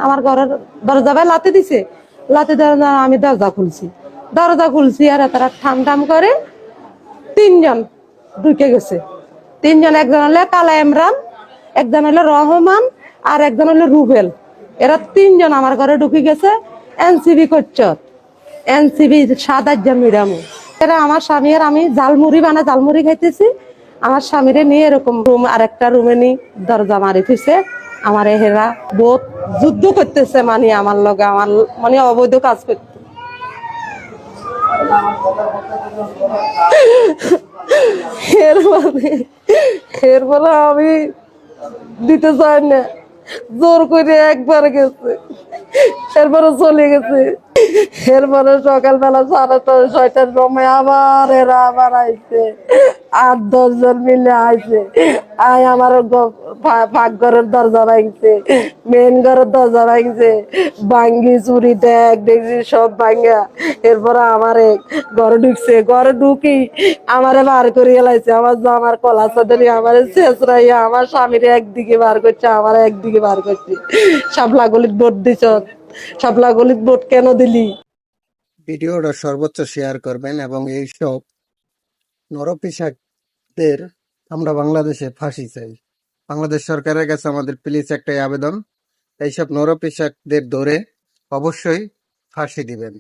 আমার ঘরের দরজা ভাই লাতে দিছে, লাতে দেওয়া আমি দরজা খুলছি আর তারা ঠাম ঠাম করে তিনজন ঢুকে গেছে। তিনজন, একজন হলো কালা ইমরান, একজন হলো রহমান, আর একজন হলো রুবেল। এরা তিনজন আমার ঘরে ঢুকে গেছে। এনসিবি করছে, এনসিবি 7-8 জন মিরামু। এরা আমার স্বামী আর আমি জালমুড়ি খাইতেছি। আমার স্বামীরে নিয়ে এরকম রুম, আর একটা রুমে নি দরজা মারি ফিসে আমার হেরা বহুত যুদ্ধ করতেছে, মানে আমার লগে আমার মানে অবৈধ কাজ করতে। এর মানে এরপরে আমি দিতে চাই না, জোর করে একবার গেছে, এরপরে চলে গেছে। এরপরে সকালবেলা 6:30-6টার সময় আবার আইছে, 8-10 জন মিলে আইছে। আমার ঘরের দরজা ভাঙছে, মেন ঘরের দরজা ভাঙছে, ভাঙ্গি চুরি দেখ দেখছি সব ভাঙ্গা। এরপরে আমারে ঘরে ঢুকছে, ঘরে ঢুকি আমারে বার করে এলাইছে। আমার কলা চাদরি আমারে শেষরাইয়া আমার স্বামীর একদিকে বার করছে, আমার একদিকে বার করছে। শাপলা গলিত ভোট দিছ, শাপলা গলিত ভোট কেন দিলি? ভিডিওটা সর্বোচ্চ শেয়ার করবেন এবং এইসব নরপিশাচদের আমরা বাংলাদেশে ফাঁসি চাই। বাংলাদেশ সরকারের কাছে আমাদের প্লিজ একটাই আবেদন, এইসব নরপিশাচদের ধরে অবশ্যই ফাঁসি দিবেন।